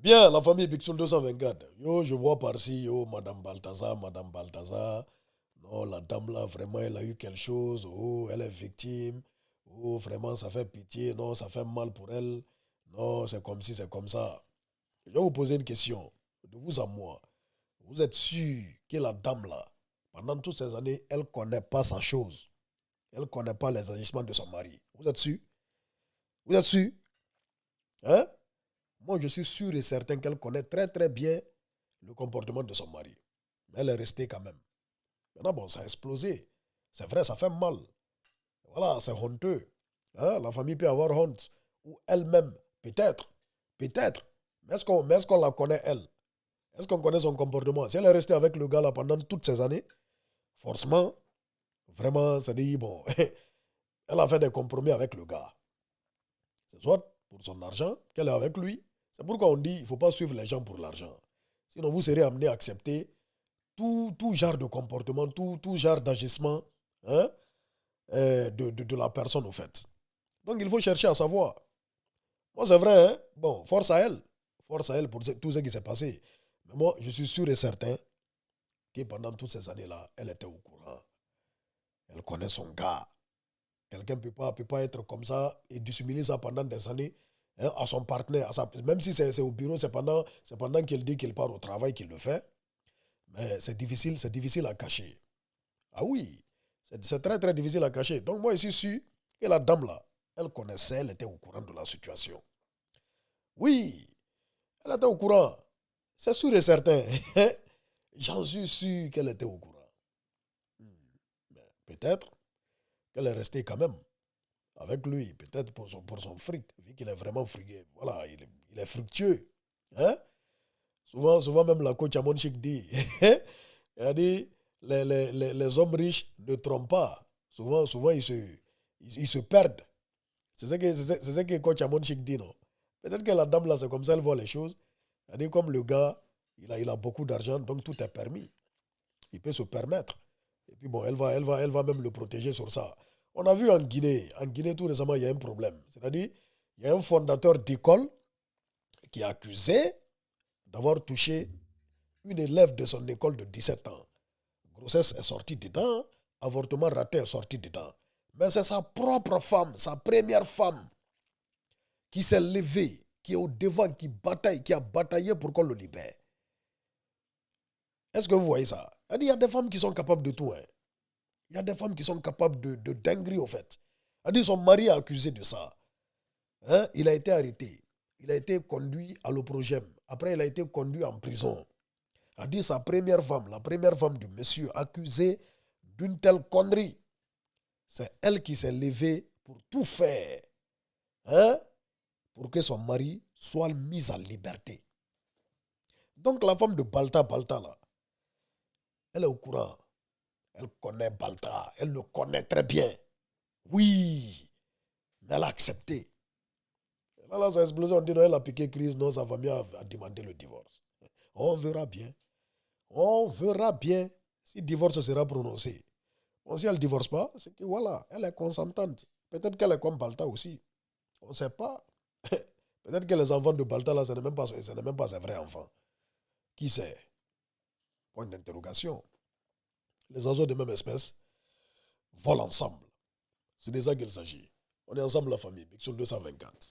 Bien, la famille Bixul 224. Yo, je vois par-ci, yo, Madame Balthazar, Madame Balthazar. Non, la dame là, vraiment, elle a eu quelque chose. Oh, elle est victime. Oh, vraiment, ça fait pitié. Non, ça fait mal pour elle. Non, c'est comme si, c'est comme ça. Je vais vous poser une question. De vous à moi. Vous êtes sûr que la dame là, pendant toutes ces années, elle ne connaît pas sa chose. Elle ne connaît pas les agissements de son mari. Vous êtes sûr? Vous êtes sûr? Hein? Moi, je suis sûr et certain qu'elle connaît très très bien le comportement de son mari. Mais elle est restée quand même. Maintenant, bon, ça a explosé. C'est vrai, ça fait mal. Voilà, c'est honteux. Hein? La famille peut avoir honte. Ou elle-même, peut-être. Peut-être. Mais est-ce qu'on la connaît, elle? Est-ce qu'on connaît son comportement? Si elle est restée avec le gars là pendant toutes ces années, forcément, vraiment, ça dit, bon, elle a fait des compromis avec le gars. C'est soit pour son argent qu'elle est avec lui. C'est pourquoi on dit qu'il ne faut pas suivre les gens pour l'argent. Sinon, vous serez amené à accepter tout genre de comportement, tout genre d'agissement, hein, de la personne, au fait. Donc, il faut chercher à savoir. Moi, c'est vrai, hein? Bon, force à elle. Force à elle pour tout ce qui s'est passé. Mais moi, je suis sûr et certain que pendant toutes ces années-là, elle était au courant. Elle connaît son gars. Quelqu'un ne peut pas être comme ça et dissimuler ça pendant des années, hein, à son partenaire. Même si c'est au bureau, c'est pendant qu'il dit qu'il part au travail qu'il le fait. Mais c'est difficile à cacher. Ah oui, c'est très très difficile à cacher. Donc moi, je suis sûr que la dame là, elle connaissait, elle était au courant de la situation. Oui, elle était au courant. C'est sûr et certain. J'en suis sûr qu'elle était au courant. Hmm. Mais peut-être qu'elle est restée quand même avec lui, peut-être pour son fric, vu qu'il est vraiment frigué. Voilà, il est fructueux. Hein? Souvent même la coach Amon Chik dit, elle a dit, les hommes riches ne trompent pas. Souvent ils se perdent. C'est ce que coach Amon Chik dit, non? Peut-être que la dame là, c'est comme ça, elle voit les choses. Elle dit, comme le gars, il a beaucoup d'argent, donc tout est permis. Il peut se permettre. Et puis bon, elle va même le protéger sur ça. On a vu en Guinée tout récemment, il y a un problème. C'est-à-dire, il y a un fondateur d'école qui est accusé d'avoir touché une élève de son école de 17 ans. Grossesse est sortie dedans, avortement raté est sorti dedans. Mais c'est sa propre femme, sa première femme, qui s'est levée, qui est au devant, qui bataille, qui a bataillé pour qu'on le libère. Est-ce que vous voyez ça? Il y a des femmes qui sont capables de tout. Hein. Il y a des femmes qui sont capables de dinguerie, au fait. Son mari est accusé de ça. Hein? Il a été arrêté. Il a été conduit à l'oprogème. Après, il a été conduit en prison. Sa première femme, la première femme du monsieur, accusée d'une telle connerie. C'est elle qui s'est levée pour tout faire. Hein? Pour que son mari soit mis en liberté. Donc la femme de Balta là, elle est au courant. Elle connaît Balta. Elle le connaît très bien. Oui. Mais elle a accepté. Là, ça a explosé. On dit non, elle a piqué crise. Non, sa famille a demandé le divorce. On verra bien. On verra bien si le divorce sera prononcé. Bon, si elle ne divorce pas, c'est que voilà, elle est consentante. Peut-être qu'elle est comme Balta aussi. On ne sait pas. Peut-être que les enfants de Balta, là, ce n'est même pas ses vrais enfants. Qui sait? Point d'interrogation. Les oiseaux de même espèce volent ensemble. C'est de ça qu'il s'agit. On est ensemble, la famille. Sur 224.